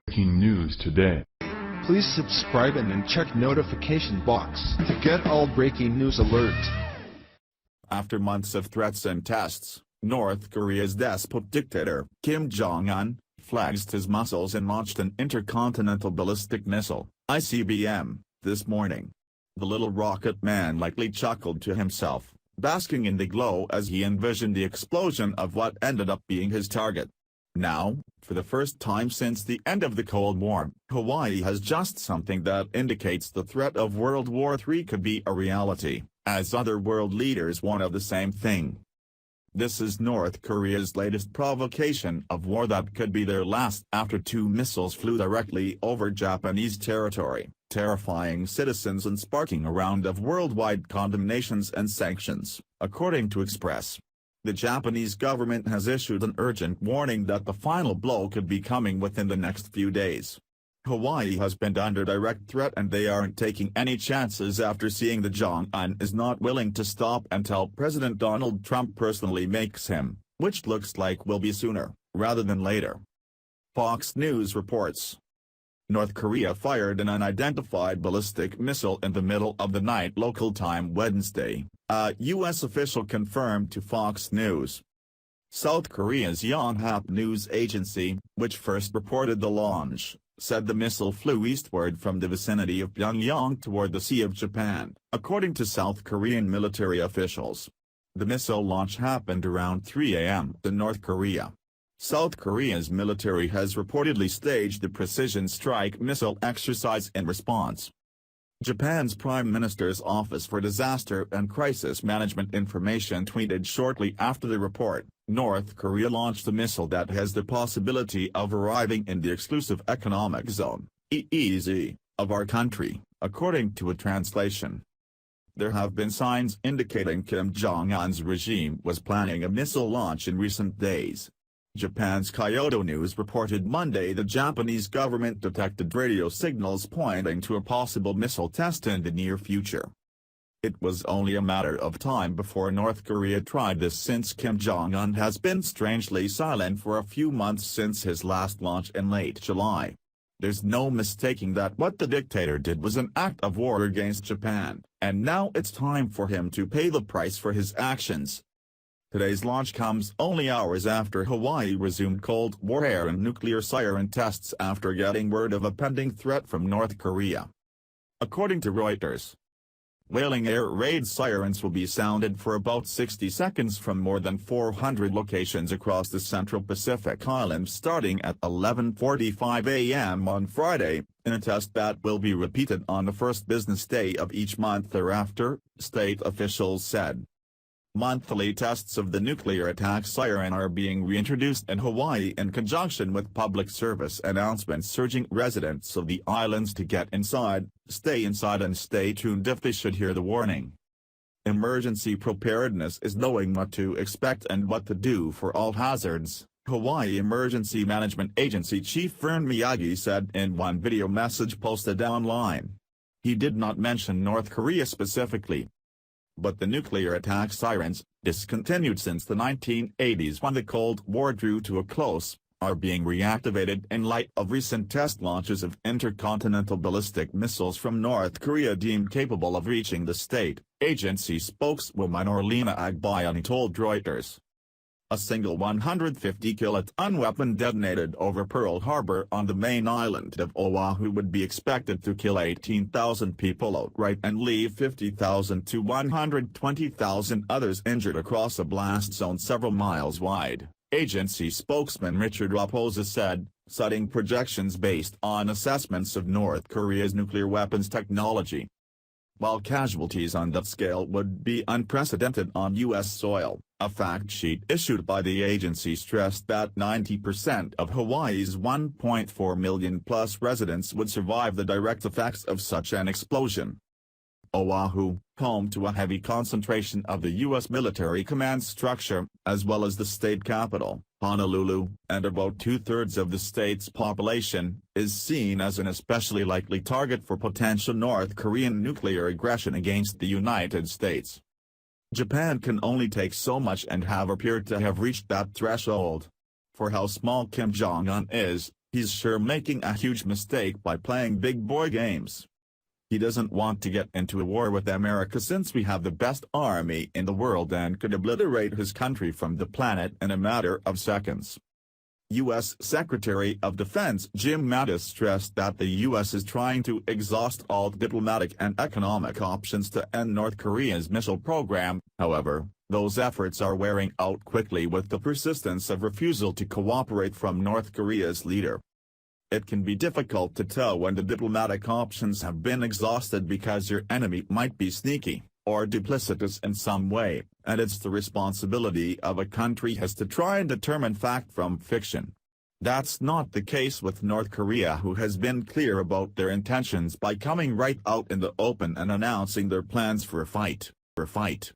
Breaking news today. Please subscribe and then check notification box to get all breaking news alerts. After months of threats and tests, North Korea's despot dictator, Kim Jong-un, flexed his muscles and launched an intercontinental ballistic missile, ICBM, this morning. The little rocket man likely chuckled to himself, basking in the glow as he envisioned the explosion of what ended up being his target. Now, for the first time since the end of the Cold War, Hawaii has just something that indicates the threat of World War III could be a reality, as other world leaders warn of the same thing. This is North Korea's latest provocation of war that could be their last after two missiles flew directly over Japanese territory, terrifying citizens and sparking a round of worldwide condemnations and sanctions, according to Express. The Japanese government has issued an urgent warning that the final blow could be coming within the next few days. Hawaii has been under direct threat and they aren't taking any chances after seeing that Jong-un is not willing to stop until President Donald Trump personally makes him, which looks like will be sooner, rather than later. Fox News reports. North Korea fired an unidentified ballistic missile in the middle of the night local time Wednesday, a U.S. official confirmed to Fox News. South Korea's Yonhap news agency, which first reported the launch, said the missile flew eastward from the vicinity of Pyongyang toward the Sea of Japan, according to South Korean military officials. The missile launch happened around 3 a.m. in North Korea. South Korea's military has reportedly staged the precision strike missile exercise in response. Japan's Prime Minister's Office for Disaster and Crisis Management Information tweeted shortly after the report, North Korea launched a missile that has the possibility of arriving in the exclusive economic zone, EEZ, of our country, according to a translation. There have been signs indicating Kim Jong-un's regime was planning a missile launch in recent days. Japan's Kyodo News reported Monday the Japanese government detected radio signals pointing to a possible missile test in the near future. It was only a matter of time before North Korea tried this since Kim Jong-un has been strangely silent for a few months since his last launch in late July. There's no mistaking that what the dictator did was an act of war against Japan, and now it's time for him to pay the price for his actions. Today's launch comes only hours after Hawaii resumed Cold War air and nuclear siren tests after getting word of a pending threat from North Korea. According to Reuters, whaling air raid sirens will be sounded for about 60 seconds from more than 400 locations across the Central Pacific Islands starting at 11:45 a.m. on Friday, in a test that will be repeated on the first business day of each month thereafter, state officials said. Monthly tests of the nuclear attack siren are being reintroduced in Hawaii in conjunction with public service announcements urging residents of the islands to get inside, stay inside and stay tuned if they should hear the warning. Emergency preparedness is knowing what to expect and what to do for all hazards, Hawaii Emergency Management Agency Chief Vern Miyagi said in one video message posted online. He did not mention North Korea specifically. But the nuclear attack sirens, discontinued since the 1980s when the Cold War drew to a close, are being reactivated in light of recent test launches of intercontinental ballistic missiles from North Korea deemed capable of reaching the state, agency spokeswoman Orlena Agbayani told Reuters. A single 150-kiloton weapon detonated over Pearl Harbor on the main island of Oahu would be expected to kill 18,000 people outright and leave 50,000 to 120,000 others injured across a blast zone several miles wide, agency spokesman Richard Raposa said, citing projections based on assessments of North Korea's nuclear weapons technology. While casualties on that scale would be unprecedented on U.S. soil, a fact sheet issued by the agency stressed that 90% of Hawaii's 1.4 million-plus residents would survive the direct effects of such an explosion. Oahu, home to a heavy concentration of the U.S. military command structure, as well as the state capital, Honolulu, and about two-thirds of the state's population, is seen as an especially likely target for potential North Korean nuclear aggression against the United States. Japan can only take so much and have appeared to have reached that threshold. For how small Kim Jong-un is, He's sure making a huge mistake by playing big boy games. He doesn't want to get into a war with America since we have the best army in the world and could obliterate his country from the planet in a matter of seconds. U.S. Secretary of Defense Jim Mattis stressed that the U.S. is trying to exhaust all diplomatic and economic options to end North Korea's missile program. However, those efforts are wearing out quickly with the persistence of refusal to cooperate from North Korea's leader. It can be difficult to tell when the diplomatic options have been exhausted because your enemy might be sneaky or duplicitous in some way, and it's the responsibility of a country has to try and determine fact from fiction. That's not the case with North Korea, who has been clear about their intentions by coming right out in the open and announcing their plans for a fight.